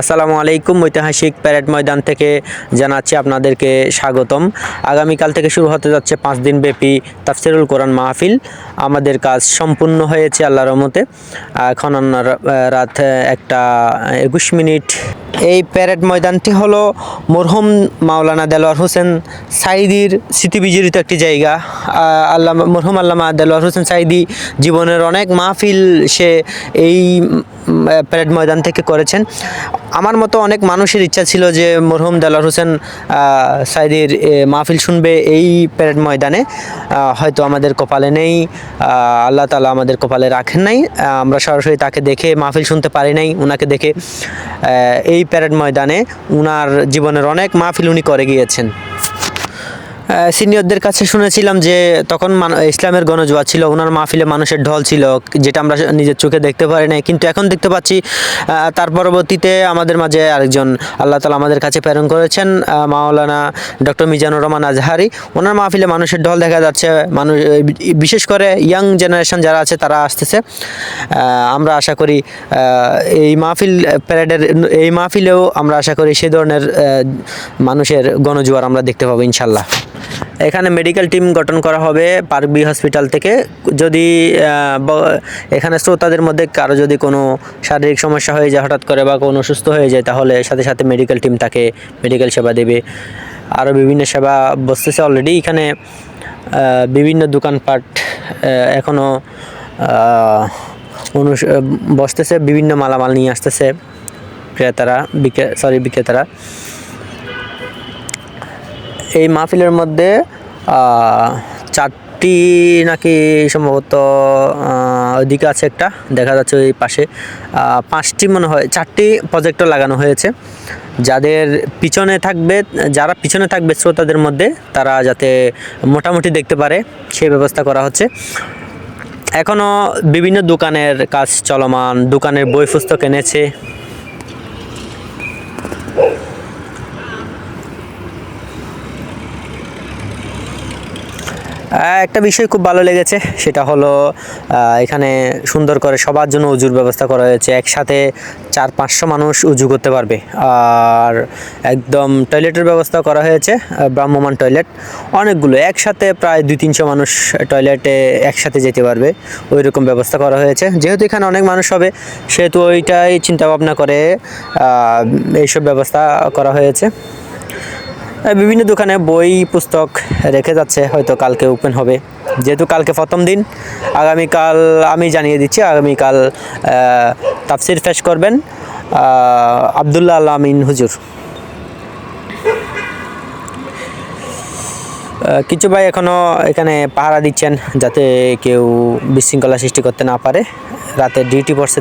আসসালামু আলাইকুম। ঐতিহাসিক প্যারেড ময়দান থেকে জানাচ্ছি আপনাদেরকে স্বাগতম। আগামীকাল থেকে শুরু হতে যাচ্ছে 5 দিন ব্যাপী তাফসিরুল কোরআন মাহফিল। আমাদের কাজ সম্পূর্ণ হয়েছে আল্লাহর রহমতে। এখন রাত 1:21। এই প্যারেড ময়দানটি হলো মরহুম মাওলানা দেলোয়ার হোসেন সাঈদীর স্মৃতিবিজড়িত একটি জায়গা। মরহুম আল্লামা দেলোয়ার হোসেন সাঈদী জীবনের অনেক মাহফিল সে এই প্যারেড ময়দান থেকে করেছেন। আমার মতো অনেক মানুষের ইচ্ছা ছিল যে মরহুম দেলোয়ার হোসেন সাঈদীর মাহফিল শুনবে এই প্যারেড ময়দানে। হয়তো আমাদের কপালে নেই, আল্লাহ তাআলা আমাদের কপালে রাখেন নাই। আমরা সরাসরি তাকে দেখে মাহফিল শুনতে পারি নাই। ওনাকে দেখে এই প্যারেড ময়দানে উনার জীবনের অনেক মাহফিল উনি করে গিয়েছেন। সিনিয়রদের কাছে শুনেছিলাম যে তখন ইসলামের গণজোয়ার ছিল, ওনার মাহফিলে মানুষের ঢল ছিল, যেটা আমরা নিজের চোখে দেখতে পারি নাই, কিন্তু এখন দেখতে পাচ্ছি। তার পরবর্তীতে আমাদের মাঝে আরেকজন আল্লাহ তাআলা আমাদের কাছে প্রেরণ করেছেন, মাওলানা ডক্টর মিজানুর রহমান আজহারি। ওনার মাহফিলে মানুষের ঢল দেখা যাচ্ছে। মানুষ, বিশেষ করে ইয়াং জেনারেশন যারা আছে, তারা আসতেছে। আমরা আশা করি এই এই মাহফিলেও আমরা আশা করি সেই ধরনের মানুষের গণজোয়ার আমরা দেখতে পাবো ইনশাল্লাহ। এখানে মেডিকেল টিম গঠন করা হবে পার্ক বি হসপিটাল থেকে। যদি এখানে শ্রোতাদের মধ্যে কারো যদি কোনো শারীরিক সমস্যা হয়ে যায় হঠাৎ করে, বা কোনো অসুস্থ হয়ে যায়, তাহলে সাথে সাথে মেডিকেল টিম তাকে মেডিকেল সেবা দেবে। আরও বিভিন্ন সেবা বসতেছে অলরেডি এখানে। বিভিন্ন দোকানপাট এখনও বসতেছে, বিভিন্ন মালামাল নিয়ে আসতেছে বিক্রেতারা। এই মাহফিলের মধ্যে 4টি নাকি সম্ভবত ওইদিকে আছে, একটা দেখা যাচ্ছে ওই পাশে 5টি মনে হয়, 4টি প্রজেক্টর লাগানো হয়েছে। যারা পিছনে থাকবে শ্রোতাদের মধ্যে, তারা যাতে মোটামুটি দেখতে পারে সেই ব্যবস্থা করা হচ্ছে। এখনও বিভিন্ন দোকানের কাজ চলমান, দোকানের বই পুস্তক এনেছে। একটা বিষয় খুব ভালো লেগেছে, সেটা হলো এখানে সুন্দর করে সবার জন্য উজুর ব্যবস্থা করা হয়েছে। একসাথে 400-500 মানুষ উজু করতে পারবে। আর একদম টয়লেটের ব্যবস্থা করা হয়েছে, ভ্রাম্যমাণ টয়লেট অনেকগুলো, একসাথে প্রায় 200-300 মানুষ টয়লেটে একসাথে যেতে পারবে, ওই রকম ব্যবস্থা করা হয়েছে। যেহেতু এখানে অনেক মানুষ হবে, সেহেতু ওইটাই চিন্তা ভাবনা করে এইসব ব্যবস্থা করা হয়েছে। বিভিন্ন দোকানে বই পুস্তক রেখে যাচ্ছে, হয়তো কালকে ওপেন হবে। যেহেতু কালকে প্রথম দিন, আগামীকাল আমি জানিয়ে দিচ্ছি, আগামীকাল তাফসির পেশ করবেন আব্দুল্লাহ আল আমিন হুজুর। কিছু ভাই এখনও এখানে পাহারা দিচ্ছেন, যাতে কেউ বিশৃঙ্খলা সৃষ্টি করতে না পারে। রাতে ডিউটি পড়ছে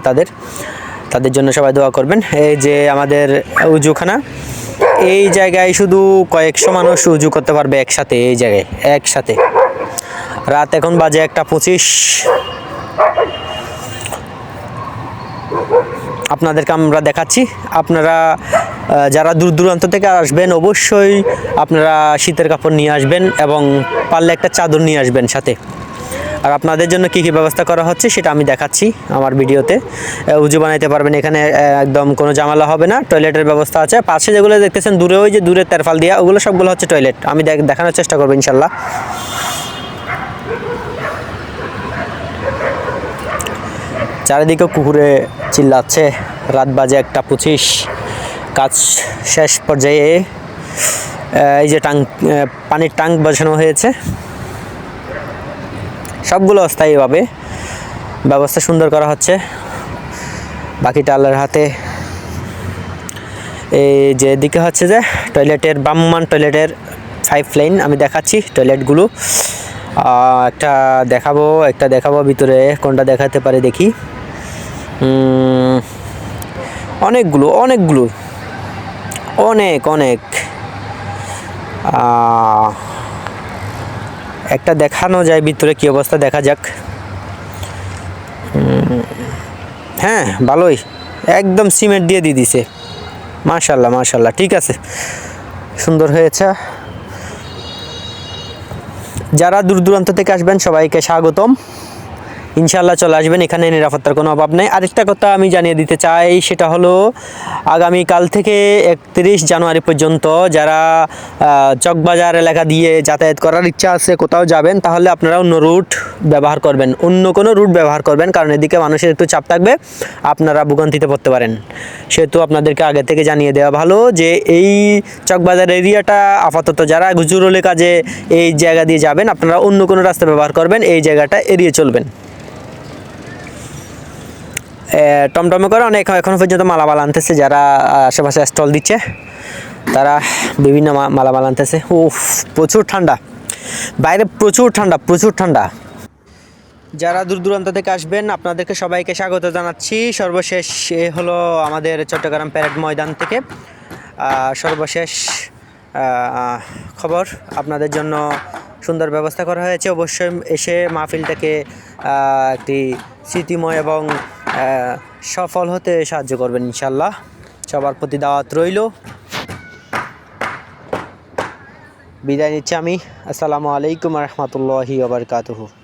তাদের জন্য সবাই দোয়া করবেন। এই যে আমাদের উজুখানা, এই জায়গায় শুধু কয়েকশো মানুষ উজু করতে পারবে একসাথে, এই জায়গায় একসাথে। রাত এখন বাজে 1:25। আপনাদেরকে আমরা দেখাচ্ছি। আপনারা যারা দূর দূরান্ত থেকে আসবেন, অবশ্যই আপনারা শীতের কাপড় নিয়ে আসবেন, এবং পারলে একটা চাদর নিয়ে আসবেন সাথে। আর আপনাদের জন্য কী কী ব্যবস্থা করা হচ্ছে সেটা আমি দেখাচ্ছি আমার ভিডিওতে। উজু বানাইতে পারবেন এখানে, একদম কোনো ঝামেলা হবে না। টয়লেটের ব্যবস্থা আছে। পাশে যেগুলো দেখতেছেন দূরে, ওই যে দূরে তেরফাল দিয়া, ওগুলো সবগুলো হচ্ছে টয়লেট। আমি দেখানোর চেষ্টা করবো ইনশাল্লাহ। চারিদিকে কুকুরে চিল্লাচ্ছে। রাত বাজে 1:25, কাজ শেষ পর্যায়ে। এই যে পানির ট্যাঙ্ক বসানো হয়েছে, সবগুলো অস্থায়ীভাবে ব্যবস্থা সুন্দর করা হচ্ছে। বাকিটা আল্লাহর হাতে। এই যে দিকে হচ্ছে যে টয়লেটের, ভ্রাম্যমাণ টয়লেটের 5 লাইন আমি দেখাচ্ছি টয়লেটগুলো। একটা দেখাবো ভিতরে, কোনটা দেখাতে পারে দেখি। অনেকগুলো অনেক একটা দেখানো যায় ভিতরে কি অবস্থা, দেখা যাক। হ্যাঁ, ভালোই, একদম সিমেন্ট দিয়ে দিছে। মাশাল্লাহ, ঠিক আছে, সুন্দর হয়েছে। যারা দূর দূরান্ত থেকে আসবেন সবাইকে স্বাগতম। ইনশাআল্লাহ চলে আসবেন, এখানে নিরাপত্তার কোনো অভাব নেই। আরেকটা কথা আমি জানিয়ে দিতে চাই, সেটা হলো আগামীকাল থেকে 31 জানুয়ারি পর্যন্ত যারা চকবাজার এলাকা দিয়ে যাতায়াত করার ইচ্ছা আছে, কোথাও যাবেন, তাহলে আপনারা অন্য রুট ব্যবহার করবেন, অন্য কোনো রুট ব্যবহার করবেন, কারণ এদিকে মানুষের একটু চাপ থাকবে, আপনারা ভোগান্তিতে পড়তে পারেন। সেহেতু আপনাদেরকে আগে থেকে জানিয়ে দেওয়া ভালো যে এই চকবাজার এরিয়াটা আপাতত যারা জরুরি কাজে এই জায়গা দিয়ে যাবেন, আপনারা অন্য কোনো রাস্তা ব্যবহার করবেন, এই জায়গাটা এড়িয়ে চলবেন। টমটমে করে অনেক এখনও পর্যন্ত মালামাল আনতেছে, যারা আশেপাশে স্টল দিচ্ছে তারা বিভিন্ন মালামাল আনতেছে। উফ, প্রচুর ঠান্ডা বাইরে, প্রচুর ঠান্ডা, প্রচুর ঠান্ডা। যারা দূর দূরান্ত থেকে আসবেন আপনাদেরকে সবাইকে স্বাগত জানাচ্ছি। সর্বশেষ হলো আমাদের চট্টগ্রাম প্যারেড ময়দান থেকে সর্বশেষ খবর, আপনাদের জন্য সুন্দর ব্যবস্থা করা হয়েছে। অবশ্যই এসে মাহফিলটাকে একটি স্মৃতিময় এবং সফল হতে সাহায্য করবেন ইনশাল্লাহ। সবার প্রতি দাওয়াত রইল। বিদায় নিচ্ছি আমি। আসসালামু আলাইকুম রহমতুল্লাহি ওয়া বারাকাতুহু।